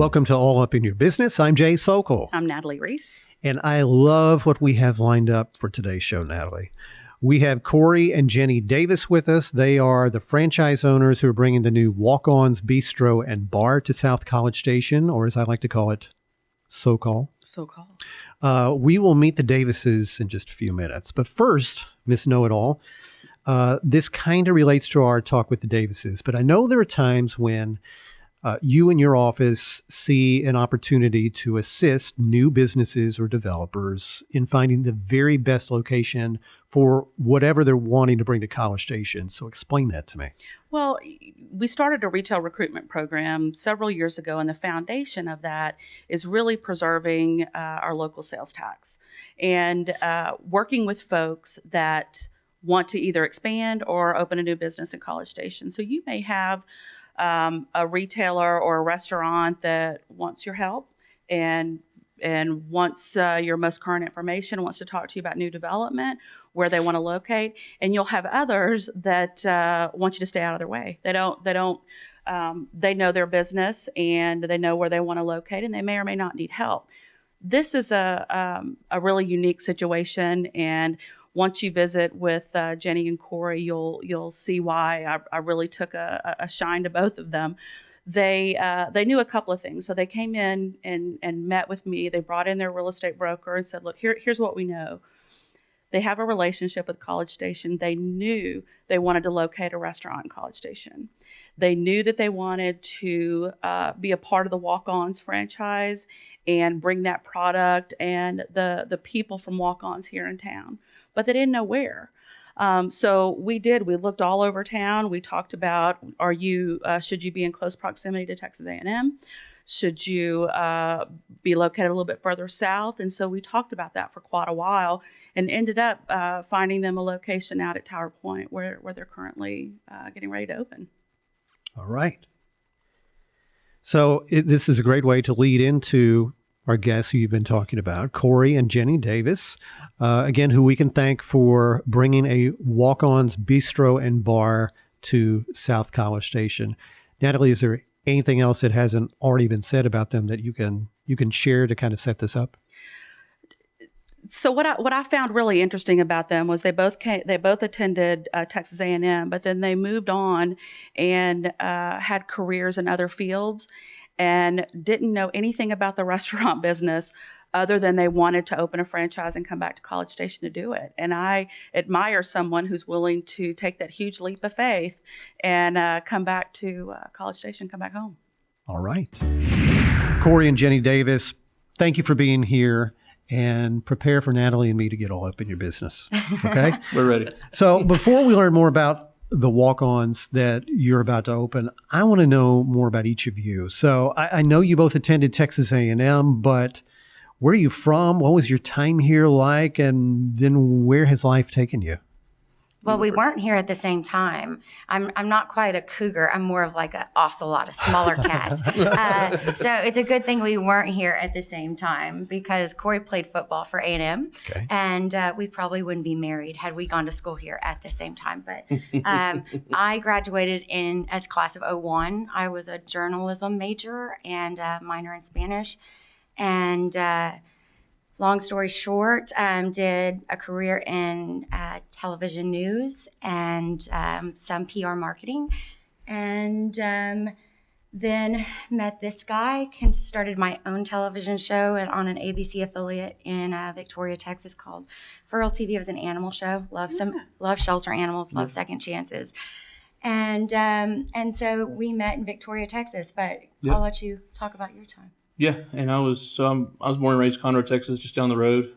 Welcome to All Up in Your Business. I'm Jay Socol. I'm Natalie Ruiz. And I love what we have lined up for today's show, Natalie. We have Cory and Jenny Davis with us. They are the franchise owners who are bringing the new Walk-Ons Bistreaux and Bar to South College Station, or as I like to call it, Socol. Socol. We will meet the Davises in just a few minutes. But first, Miss Know-It-All, this kind of relates to our talk with the Davises. But I know there are times when you and your office see an opportunity to assist new businesses or developers in finding the very best location for whatever they're wanting to bring to College Station. So explain that to me. Well, we started a retail recruitment program several years ago, and the foundation of that is really preserving our local sales tax and working with folks that want to either expand or open a new business in College Station. So you may have a retailer or a restaurant that wants your help and wants your most current information, wants to talk to you about new development, where they want to locate, and you'll have others that want you to stay out of their way. They know their business and they know where they want to locate, and they may or may not need help. This is a really unique situation, and once you visit with Jenny and Cory, you'll see why I really took a shine to both of them. They knew a couple of things. So they came in and met with me. They brought in their real estate broker and said, look, here's what we know. They have a relationship with College Station. They knew they wanted to locate a restaurant in College Station. They knew that they wanted to be a part of the Walk-Ons franchise and bring that product and the people from Walk-Ons here in town. But they didn't know where. So we looked all over town. We talked about, should you be in close proximity to Texas A&M? Should you be located a little bit further south? And so we talked about that for quite a while and ended up finding them a location out at Tower Point where they're currently getting ready to open. All right. So this is a great way to lead into our guests who you've been talking about, Cory and Jenny Davis, again, who we can thank for bringing a Walk-Ons Bistreaux and Bar to South College Station. Natalie, is there anything else that hasn't already been said about them that you can share to kind of set this up? So what I found really interesting about them was they both attended Texas A&M, but then they moved on and had careers in other fields and didn't know anything about the restaurant business other than they wanted to open a franchise and come back to College Station to do it. And I admire someone who's willing to take that huge leap of faith and come back to College Station, come back home. All right. Cory and Jenny Davis, thank you for being here, and prepare for Natalie and me to get all up in your business. Okay? We're ready. So before we learn more about the Walk-Ons that you're about to open, I want to know more about each of you. So I know you both attended Texas A&M, but where are you from? What was your time here like? And then where has life taken you? Well, we weren't here at the same time. I'm not quite a cougar. I'm more of like an ocelot, a smaller cat. So it's a good thing we weren't here at the same time because Cory played football for A&M, okay. And we probably wouldn't be married had we gone to school here at the same time. But I graduated as class of 01. I was a journalism major and a minor in Spanish. And long story short, did a career in television news and some PR marketing, and then met this guy, started my own television show on an ABC affiliate in Victoria, Texas called Feral TV. It was an animal show. Love shelter animals, love second chances. And so we met in Victoria, Texas, but I'll let you talk about your time. Yeah, and I was born and raised Conroe, Texas, just down the road.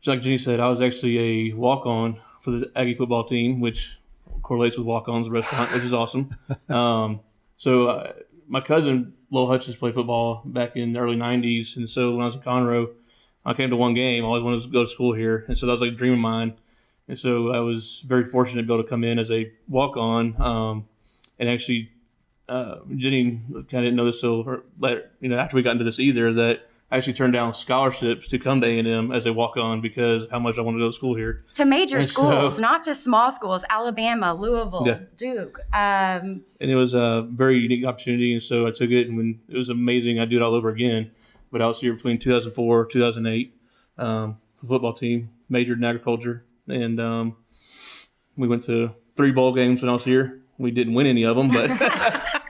Just like Jenny said, I was actually a walk-on for the Aggie football team, which correlates with Walk-On's restaurant, which is awesome. So my cousin, Lowell Hutchins, played football back in the early 90s, and so when I was in Conroe, I came to one game. I always wanted to go to school here, and so that was like a dream of mine. And so I was very fortunate to be able to come in as a walk-on, and actually Jenny kind of didn't know this till later, after we got into this either, that I actually turned down scholarships to come to A&M as a walk-on because of how much I wanted to go to school here. To major And schools, so- not to small schools, Alabama, Louisville, Yeah. Duke. And it was a very unique opportunity, and so I took it, and when it was amazing, I'd do it all over again. But I was here between 2004, 2008, the football team, majored in agriculture, and we went to 3 bowl games when I was here. We didn't win any of them, but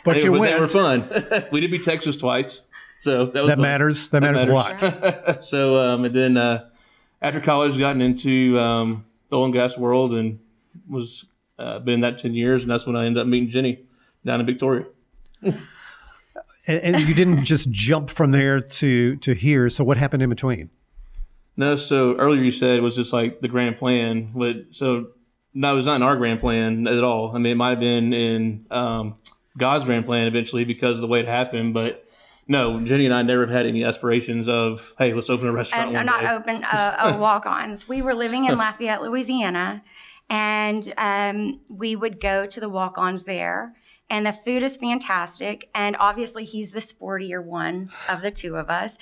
But they you were went. fun. We did beat Texas twice, so that was That fun. matters. That matters a lot. So, and then after college, gotten into the oil and gas world, and was been in that 10 years, and that's when I ended up meeting Jenny down in Victoria. And you didn't just jump from there to here. So what happened in between? No, so earlier you said it was just like the grand plan, but so no, it was not in our grand plan at all. I mean, it might have been in God's grand plan eventually because of the way it happened, but no, Jenny and I never have had any aspirations of, hey, let's open a restaurant And one not day. open walk-ons. We were living in Lafayette, Louisiana, and we would go to the walk-ons there. And the food is fantastic. And obviously, he's the sportier one of the two of us.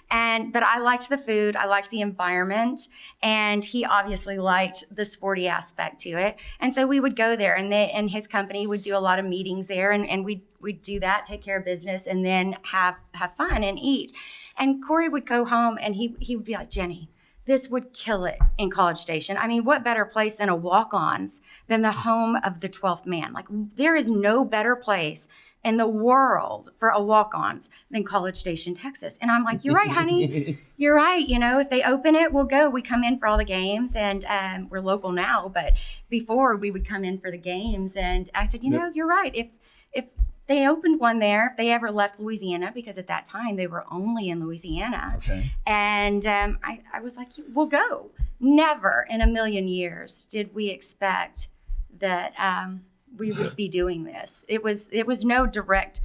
But I liked the food. I liked the environment. And he obviously liked the sporty aspect to it. And so we would go there, and his company would do a lot of meetings there. And we'd do that, take care of business, and then have fun and eat. And Cory would go home, and he would be like, Jenny, this would kill it in College Station. I mean, what better place than a walk-ons than the home of the 12th man? Like, there is no better place in the world for a walk-ons than College Station, Texas. And I'm like, you're right, honey. You're right. You know, if they open it, we'll go. We come in for all the games, and we're local now. But before, we would come in for the games. And I said, you know, you're right. If they opened one there, if they ever left Louisiana, because at that time they were only in Louisiana. Okay. And I was like, we'll go. Never in a million years did we expect that we would be doing this. It was no direct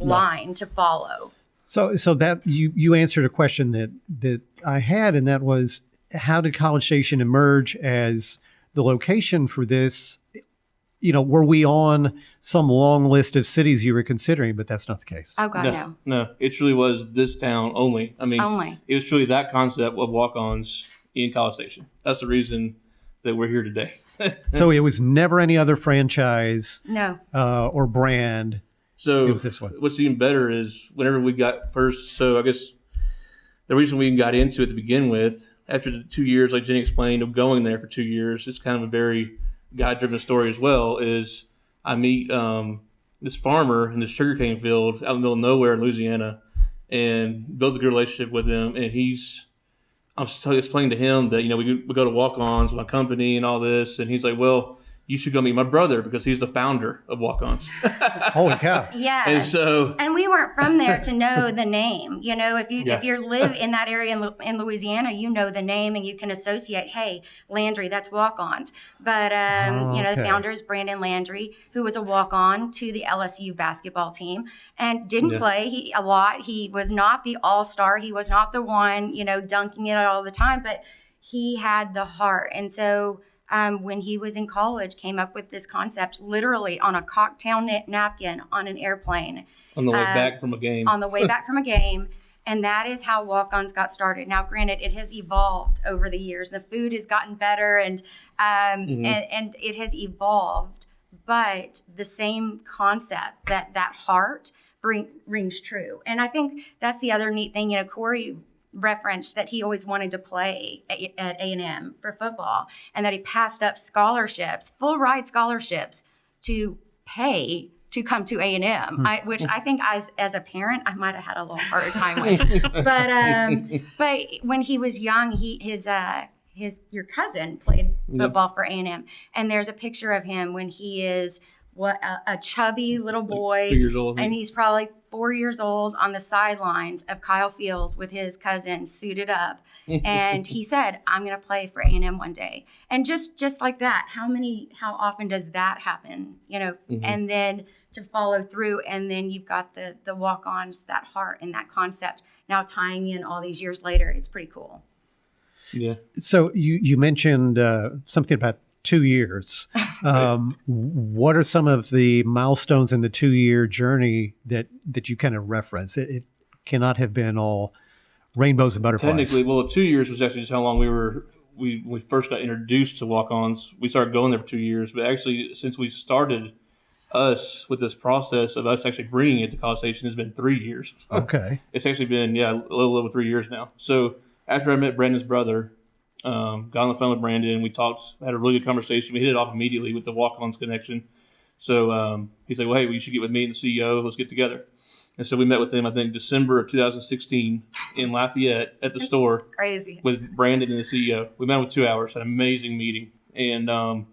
line to follow. So that you answered a question that I had, and that was, how did College Station emerge as the location for this? You know, were we on some long list of cities you were considering? But that's not the case. Oh God, no. No, it truly was this town only. I mean, Only. It was truly that concept of walk-ons in College Station. That's the reason that we're here today. So it was never any other franchise No. or brand. So It was this one. What's even better is whenever we got first, so I guess the reason we got into it to begin with, after the 2 years, like Jenny explained, of going there for 2 years, it's kind of a very God-driven story as well, is I meet this farmer in this sugarcane field out in the middle of nowhere in Louisiana and build a good relationship with him. And I'm explaining to him that, you know, we go to walk-ons with my company and all this. And he's like, well, you should go meet my brother because he's the founder of walk-ons. Holy cow. Yes. And we weren't from there to know the name. You know, if you live in that area in Louisiana, you know the name and you can associate, hey, Landry, that's walk-ons. But, you know, the okay. founder is Brandon Landry, who was a walk-on to the LSU basketball team and didn't play a lot. He was not the all-star. He was not the one, you know, dunking it all the time, but he had the heart. And so when he was in college, came up with this concept literally on a cocktail napkin on an airplane. on the way back from a game. On the way back from a game. And that is how walk-ons got started. Now, granted, it has evolved over the years. The food has gotten better and it has evolved. But the same concept, that heart rings true. And I think that's the other neat thing. You know, Cory referenced that he always wanted to play at A&M for football and that he passed up scholarships, full ride scholarships to pay to come to A&M, which I think as a parent, I might have had a little harder time with. But when he was young, your cousin played football for A&M. And there's a picture of him when he is a chubby little boy. 2 years old. And he's probably 4 years old on the sidelines of Kyle Fields with his cousin suited up. And he said, I'm going to play for A&M one day. And just like that, how often does that happen? You know, and then to follow through, and then you've got the walk-ons, that heart and that concept now tying in all these years later. It's pretty cool. Yeah. So you mentioned something about 2 years. What are some of the milestones in the 2 year journey that you kind of reference? It cannot have been all rainbows and butterflies. Technically, well, 2 years was actually just how long we first got introduced to walk-ons. We started going there for 2 years, but actually, since we started with this process of us actually bringing it to College Station, has been 3 years. Okay. It's actually been, a little over 3 years now. So after I met Brandon's brother, got on the phone with Brandon, we talked, had a really good conversation. We hit it off immediately with the walk-ons connection. So he's like, well, hey, you should get with me and the CEO. Let's get together. And so we met with him, I think, December of 2016 in Lafayette at the store. Crazy. With Brandon and the CEO. We met with 2 hours, had an amazing meeting. And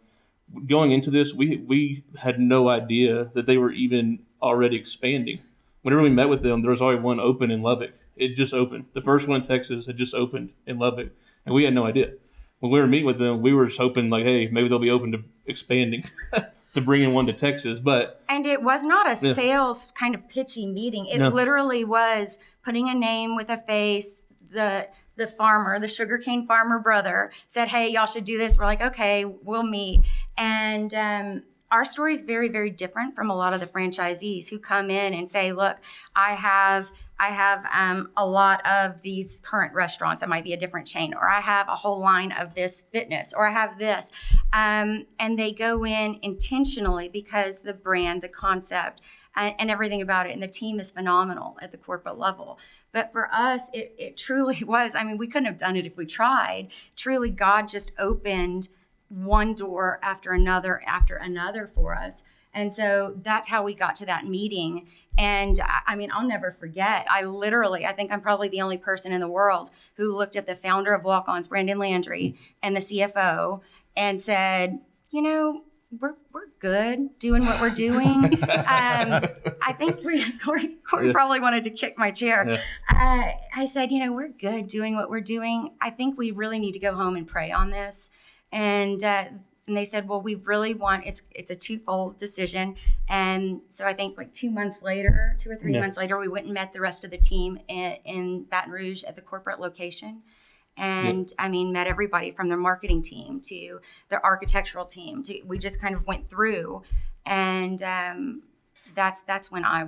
going into this, we had no idea that they were even already expanding. Whenever we met with them, there was already one open in Lubbock. It just opened. The first one in Texas had just opened in Lubbock, and we had no idea. When we were meeting with them, we were just hoping, like, hey, maybe they'll be open to expanding, to bringing one to Texas. And it was not a sales kind of pitchy meeting. It literally was putting a name with a face. The farmer, the sugarcane farmer brother, said, hey, y'all should do this. We're like, okay, we'll meet. And our story is very, very different from a lot of the franchisees who come in and say, look, I have a lot of these current restaurants that might be a different chain, or I have a whole line of this fitness, or I have this. And they go in intentionally because the brand, the concept, and everything about it, and the team is phenomenal at the corporate level. But for us, it truly was. I mean, we couldn't have done it if we tried. Truly, God just opened one door after another for us. And so that's how we got to that meeting. And I mean, I'll never forget. I think I'm probably the only person in the world who looked at the founder of Walk-Ons, Brandon Landry, and the CFO and said, you know, we're good doing what we're doing. I think Cory probably wanted to kick my chair. Yeah. I said, you know, we're good doing what we're doing. I think we really need to go home and pray on this. And they said, well, we really want, it's a twofold decision. And so I think like 2 months later, 2 or 3 months later, we went and met the rest of the team in Baton Rouge at the corporate location. And I mean, met everybody from their marketing team to their architectural team. We just kind of went through, and that's when I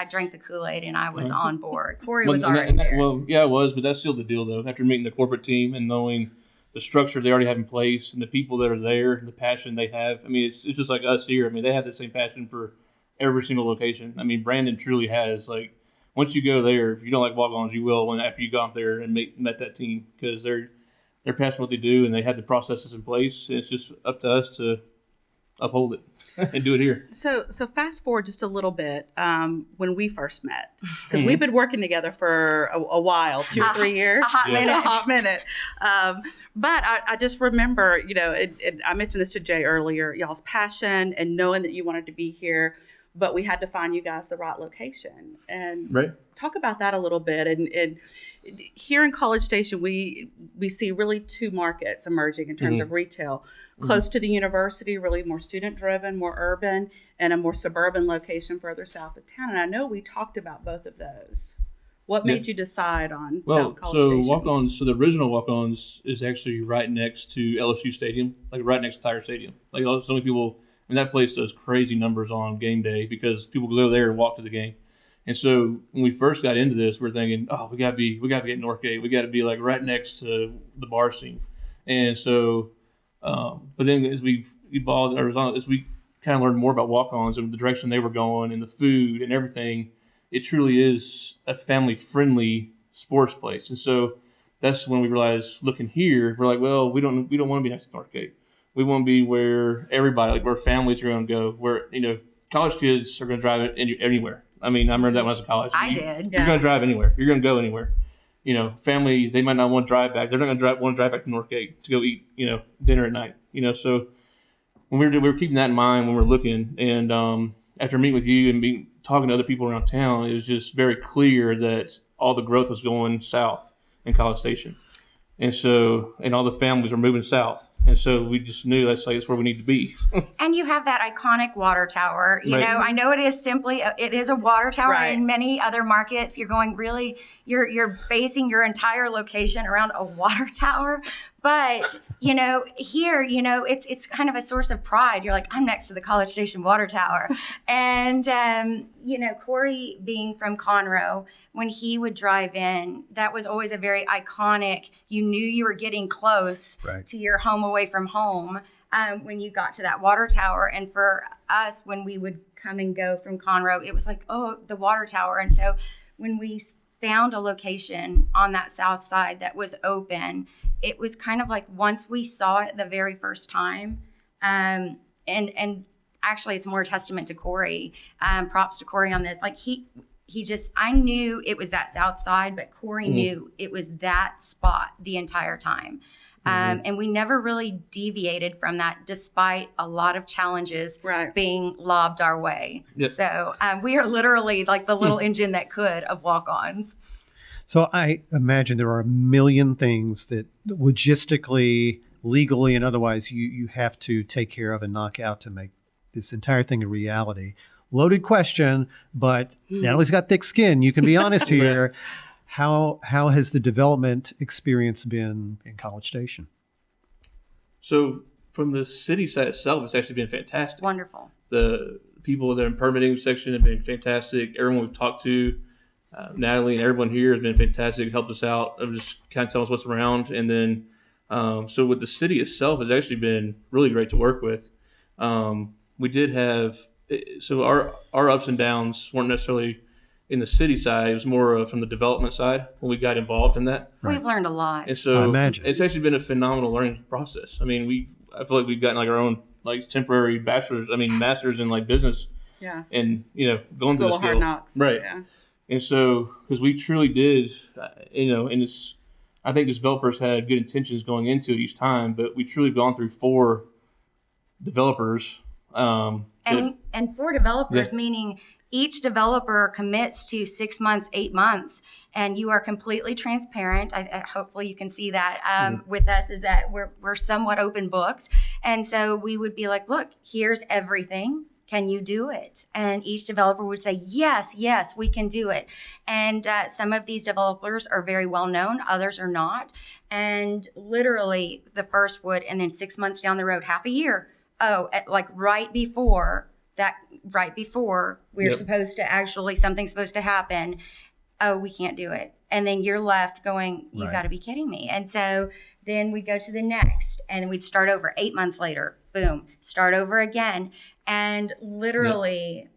drank the Kool-Aid and I was on board. Cory was already there. Well, yeah, it was, but that's still the deal, though. After meeting the corporate team and knowing the structure they already have in place and the people that are there, the passion they have. I mean, it's just like us here. I mean, they have the same passion for every single location. I mean, Brandon truly has, like, once you go there, if you don't like walk-ons, you will. And after you got there and met that team, because they're passionate what they do and they have the processes in place. It's just up to us to uphold it and do it here. So fast forward just a little bit when we first met, because we've been working together for a while, 2 or 3 years, a hot minute. But I just remember, you know, I mentioned this to Jay earlier, y'all's passion and knowing that you wanted to be here. But we had to find you guys the right location, and talk about that a little bit. And here in College Station, we see really 2 markets emerging in terms of retail. Close to the university, really more student driven, more urban, and a more suburban location further south of town. And I know we talked about both of those. What made you decide on South College Station? Walk-Ons. So the original Walk-Ons is actually right next to LSU Stadium, like right next to Tiger Stadium. Like so many people. And that place does crazy numbers on game day because people go there and walk to the game. And so when we first got into this, we're thinking, oh, we gotta be at Northgate. We gotta be like right next to the bar scene. And so, but then as we've evolved, as we kind of learned more about walk-ons and the direction they were going and the food and everything, it truly is a family-friendly sports place. And so that's when we realized, looking here, we're like, well, we don't want to be next to Northgate. We want to be where everybody, like where families are going to go, where, you know, college kids are going to drive anywhere. I mean, I remember that when I was in college. You're going to drive anywhere. You're going to go anywhere. You know, family, they might not want to drive back. They're not going to want to drive back to Northgate to go eat, you know, dinner at night. You know, so when we were keeping that in mind when we were looking, and after meeting with you and talking to other people around town, it was just very clear that all the growth was going south in College Station. And so, and all the families were moving south. And so we just knew that's where we need to be. And you have that iconic water tower. You know, I know it is a water tower in many other markets. You're going really, you're basing your entire location around a water tower. But, here, it's kind of a source of pride. You're like, I'm next to the College Station water tower. And, Cory being from Conroe, when he would drive in, that was always a very iconic, you knew you were getting close to your home away from home when you got to that water tower. And for us, when we would come and go from Conroe, it was like, oh, the water tower. And so when we found a location on that south side that was open, it was kind of like once we saw it the very first time, and actually it's more a testament to Cory, props to Cory on this. Like he just, I knew it was that south side, but Cory knew it was that spot the entire time. And we never really deviated from that despite a lot of challenges being lobbed our way. Yep. So we are literally like the little engine that could of walk-ons. So I imagine there are a million things that logistically, legally, and otherwise you have to take care of and knock out to make this entire thing a reality. Loaded question, but Natalie's got thick skin. You can be honest here. How has the development experience been in College Station? So from the city side itself, it's actually been fantastic. Wonderful. The people that are in permitting section have been fantastic. Everyone we've talked to, Natalie and everyone here has been fantastic, helped us out, just kind of tell us what's around. And then, so with the city itself, has actually been really great to work with. We did have, so our ups and downs weren't necessarily in the city side. It was more from the development side when we got involved in that. We've learned a lot. And so it's actually been a phenomenal learning process. I mean, I feel like we've gotten like our own like temporary masters in like business. Yeah. And, going through the School of Hard Knocks. Right. Yeah. And so, because we truly did, and it's, I think developers had good intentions going into it each time, but we truly gone through 4 developers. And 4 developers, meaning each developer commits to 6 months, 8 months, and you are completely transparent. Hopefully you can see that with us, is that we're somewhat open books. And so we would be like, look, here's everything. Can you do it? And each developer would say, yes, we can do it. And some of these developers are very well known, others are not. And literally the first would, and then 6 months down the road, half a year, right before we're supposed to actually, something's supposed to happen, oh, we can't do it. And then you're left going, you got to be kidding me. And so then we'd go to the next, and we'd start over 8 months later, boom, start over again. And literally,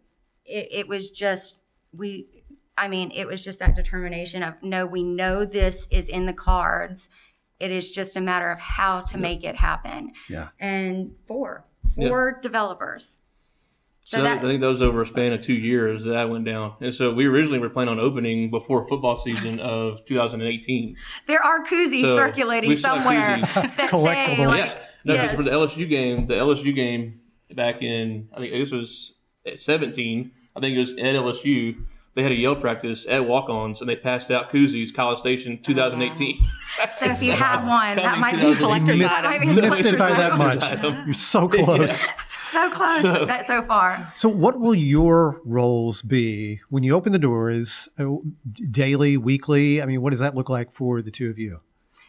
it was just, it was just that determination of, no, we know this is in the cards. It is just a matter of how to make it happen. Yeah. And four developers. So I think that was over a span of 2 years that went down. And so we originally were planning on opening before football season of 2018. There are koozies circulating somewhere that say, because for the LSU game back in, I think this was 17, I think it was at LSU, they had a yell practice at walk-ons, and they passed out koozies, College Station 2018. So if you have one, that might be collector's item. You missed it by that much. You're so close. Yeah. So close so far. So what will your roles be when you open the doors, daily, weekly? I mean, what does that look like for the two of you?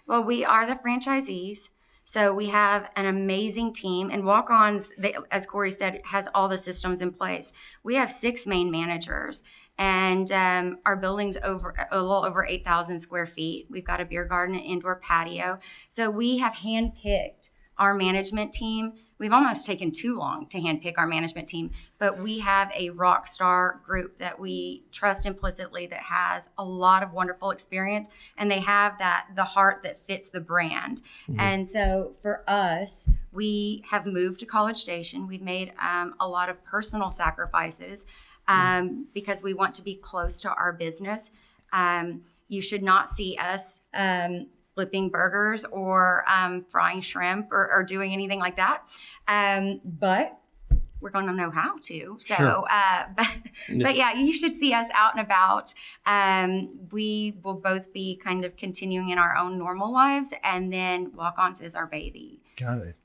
Well, we are the franchisees. So we have an amazing team, and Walk-Ons, as Cory said, has all the systems in place. We have 6 main managers, and our building's a little over 8,000 square feet. We've got a beer garden and indoor patio. So we have handpicked our management team. We've almost taken too long to handpick our management team, but we have a rock star group that we trust implicitly that has a lot of wonderful experience, and they have the heart that fits the brand. Mm-hmm. And so for us, we have moved to College Station. We've made a lot of personal sacrifices because we want to be close to our business. You should not see us flipping burgers or frying shrimp or doing anything like that. But we're going to know how to. So, sure. But yeah, you should see us out and about. We will both be kind of continuing in our own normal lives, and then Walk-Ons is our baby. Got it.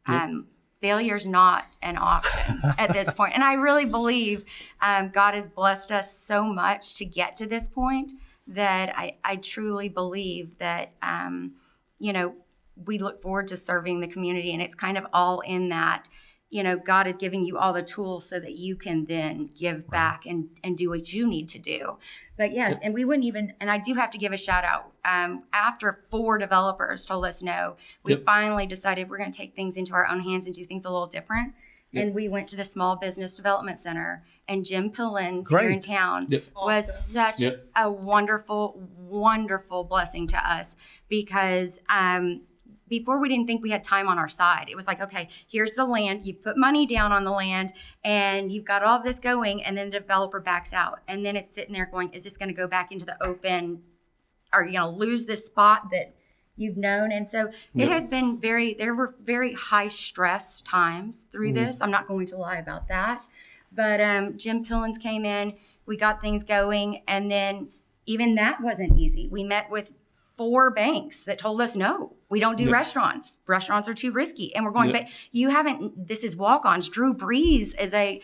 Failure's not an option at this point. And I really believe God has blessed us so much to get to this point that I truly believe that, we look forward to serving the community, and it's kind of all in that, God is giving you all the tools so that you can then give back and do what you need to do. But yes, and we wouldn't even, and I do have to give a shout out. After 4 developers told us no, we finally decided we're going to take things into our own hands and do things a little different. And we went to the Small Business Development Center, and Jim Pillins here in town was such a wonderful, wonderful blessing to us, because before we didn't think we had time on our side. It was like, okay, here's the land. You put money down on the land and you've got all this going, and then the developer backs out. And then it's sitting there going, is this going to go back into the open? Are you going to lose this spot that you've known? And so it has been there were very high stress times through this. I'm not going to lie about that. But Jim Pillins came in, we got things going, and then even that wasn't easy. We met with 4 banks that told us, no, we don't do restaurants. Restaurants are too risky. And we're going, but you haven't, this is walk-ons. Drew Brees is a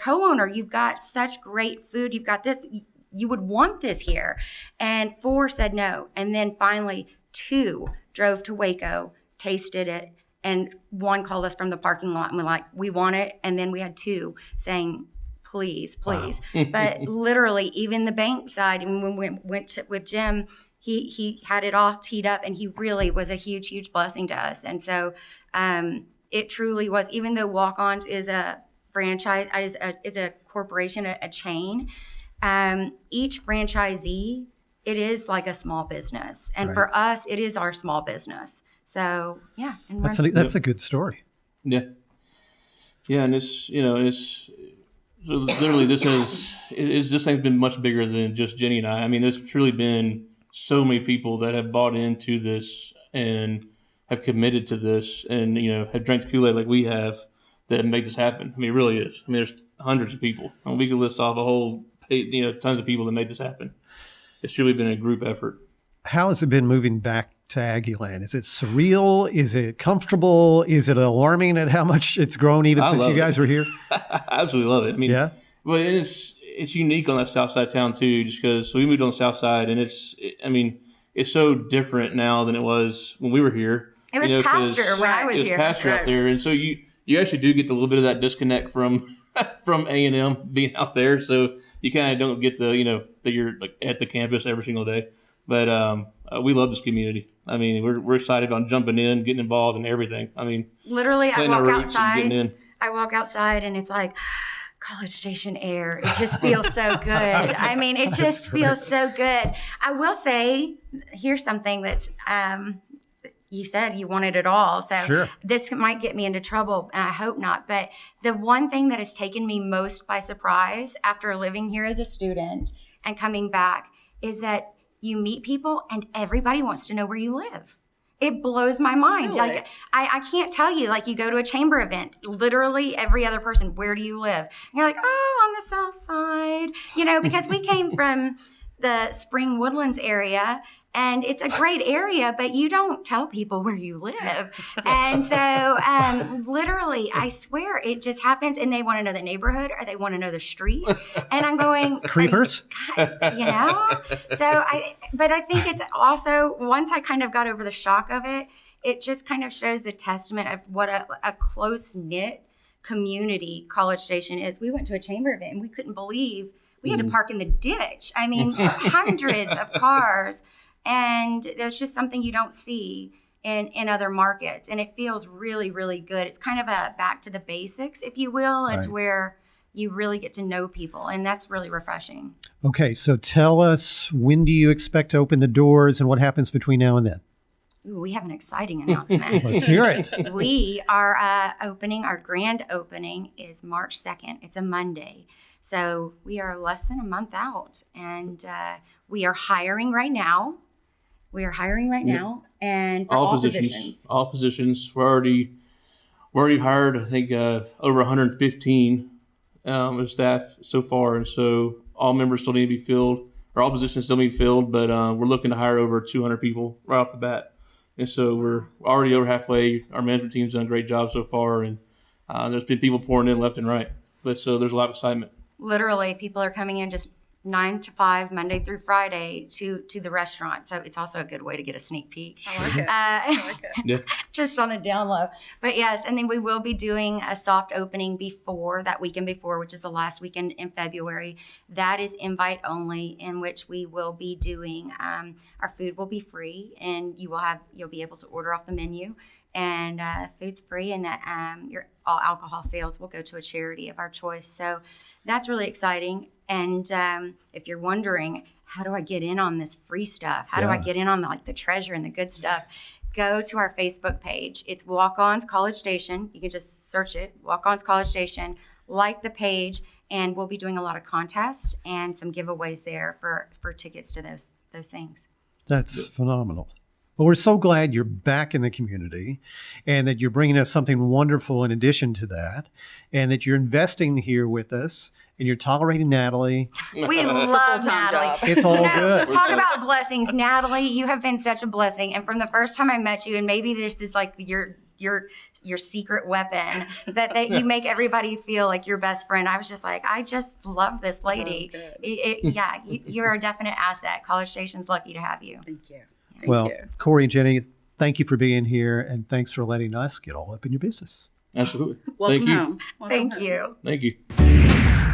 co-owner. You've got such great food. You've got this, you would want this here. And 4 said no. And then finally 2 drove to Waco, tasted it, and 1 called us from the parking lot and we're like, we want it. And then we had 2 saying, please. Wow. But literally, even the bank side, and when we went with Jim, he had it all teed up, and he really was a huge, huge blessing to us. And so it truly was, even though Walk-Ons is a franchise, is a corporation, a chain, each franchisee, it is like a small business. And for us, it is our small business. So, yeah. And that's a good story. Yeah. Yeah, and it's so literally this thing's been much bigger than just Jenny and I. I mean, there's truly been so many people that have bought into this and have committed to this, and have drank the Kool-Aid like we have, that make this happen. I mean, it really is. I mean, there's hundreds of people. I mean, we could list off a whole, tons of people that made this happen. It's truly been a group effort. How has it been moving back to Aggie land? Is it surreal? Is it comfortable? Is it alarming at how much it's grown even since you guys were here? I absolutely love it. I mean, but it's unique on that south side of town too, just because we moved on the south side, and it's so different now than it was when we were here. It was pasture when I was here. It was pasture out there, and so you actually do get a little bit of that disconnect from A&M being out there. So you kind of don't get the that you're like at the campus every single day. But we love this community. I mean, we're excited about jumping in, getting involved in everything. I mean, literally, I walk outside and it's like College Station air. It just feels so good. I mean, it just feels so good. I will say, here's something that's, you said you wanted it all. So this might get me into trouble, and I hope not. But the one thing that has taken me most by surprise after living here as a student and coming back is that you meet people and everybody wants to know where you live. It blows my mind. Really? Like I can't tell you, like you go to a chamber event, literally every other person, where do you live? And you're like, oh, on the south side, because we came from the Spring Woodlands area, and it's a great area, but you don't tell people where you live. And so literally, I swear, it just happens, and they want to know the neighborhood or they want to know the street. And I'm going, creepers, but I think it's also, once I kind of got over the shock of it, it just kind of shows the testament of what a close-knit community College Station is. We went to a chamber event and we couldn't believe we had to park in the ditch. I mean, hundreds of cars. And there's just something you don't see in other markets. And it feels really, really good. It's kind of a back to the basics, if you will. It's where you really get to know people. And that's really refreshing. Okay, so tell us, when do you expect to open the doors and what happens between now and then? Ooh, we have an exciting announcement. Let's hear it. We are opening, our grand opening is March 2nd. It's a Monday. So we are less than a month out. And we are hiring right now. And for all positions. All positions. We're already hired, I think, over 115 of staff so far, and so all members still need to be filled, or all positions still need to be filled. But we're looking to hire over 200 people right off the bat, and so we're already over halfway. Our management team's done a great job so far, and there's been people pouring in left and right. But so there's a lot of excitement. Literally, people are coming in just 9 to 5, Monday through Friday, to the restaurant. So it's also a good way to get a sneak peek. I like it. I like it. Yeah. Just on a down low. But yes, and then we will be doing a soft opening before that weekend before, which is the last weekend in February. That is invite only, in which we will be doing, our food will be free, and you'll be able to order off the menu, and food's free, and that all alcohol sales will go to a charity of our choice. So that's really exciting. And if you're wondering, how do I get in on this free stuff? How do I get in on the treasure and the good stuff? Go to our Facebook page. It's Walk-Ons College Station. You can just search it, Walk-Ons College Station. Like the page, and we'll be doing a lot of contests and some giveaways there for tickets to those things. That's phenomenal. Well, we're so glad you're back in the community, and that you're bringing us something wonderful in addition to that, and that you're investing here with us, and you're tolerating Natalie. We love Natalie. job. It's all good. Talk about blessings. Natalie, you have been such a blessing. And from the first time I met you, and maybe this is like your secret weapon, that you make everybody feel like your best friend. I was just like, I just love this lady. You're a definite asset. College Station's lucky to have you. Thank you. Well, Cory and Jenny, thank you for being here, and thanks for letting us get all up in your business. Absolutely. Welcome Thank you. home. Welcome Thank home. you. Thank you.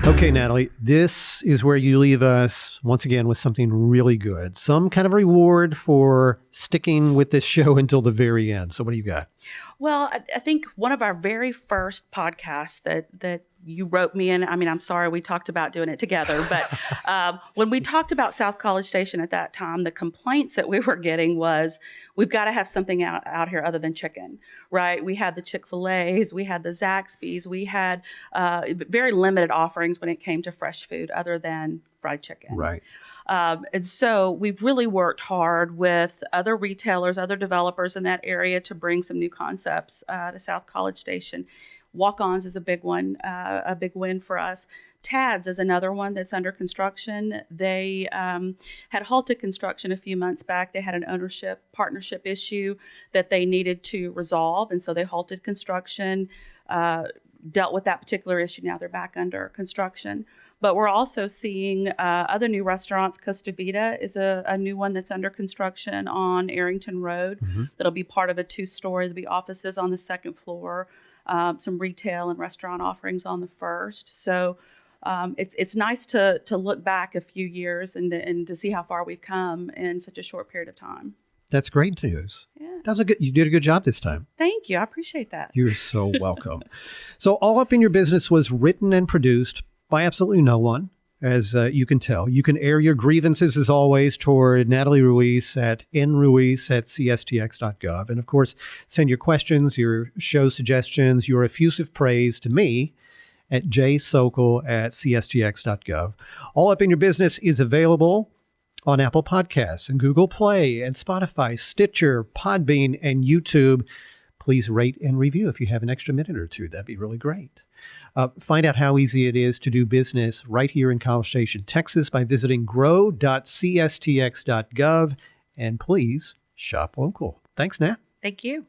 Okay, Natalie, this is where you leave us once again with something really good, some kind of reward for sticking with this show until the very end. So what do you got? Well, I think one of our very first podcasts that you wrote me in, I mean, I'm sorry, we talked about doing it together, but when we talked about South College Station at that time, the complaints that we were getting was, we've got to have something out here other than chicken, right? We had the Chick-fil-A's, we had the Zaxby's, we had very limited offerings when it came to fresh food other than fried chicken. Right. And so we've really worked hard with other retailers, other developers in that area to bring some new concepts to South College Station. Walk-Ons is a big one, a big win for us. Tad's is another one that's under construction. They had halted construction a few months back. They had an partnership issue that they needed to resolve, and so they halted construction, dealt with that particular issue. Now they're back under construction. But we're also seeing other new restaurants. Costa Vida is a new one that's under construction on Arrington Road. Mm-hmm. That'll be part of a 2-story. There'll be offices on the second floor, some retail and restaurant offerings on the first. So it's nice to look back a few years and to see how far we've come in such a short period of time. That's great news. Yeah. You did a good job this time. Thank you. I appreciate that. You're so welcome. So All Up in Your Business was written and produced by absolutely no one, as you can tell. You can air your grievances, as always, toward Natalie Ruiz at nruiz@cstx.gov. And, of course, send your questions, your show suggestions, your effusive praise to me at jsocol@cstx.gov. All Up in Your Business is available on Apple Podcasts and Google Play and Spotify, Stitcher, Podbean, and YouTube. Please rate and review if you have an extra minute or two. That'd be really great. Find out how easy it is to do business right here in College Station, Texas by visiting grow.cstx.gov. And please shop local. Thanks, Nat. Thank you.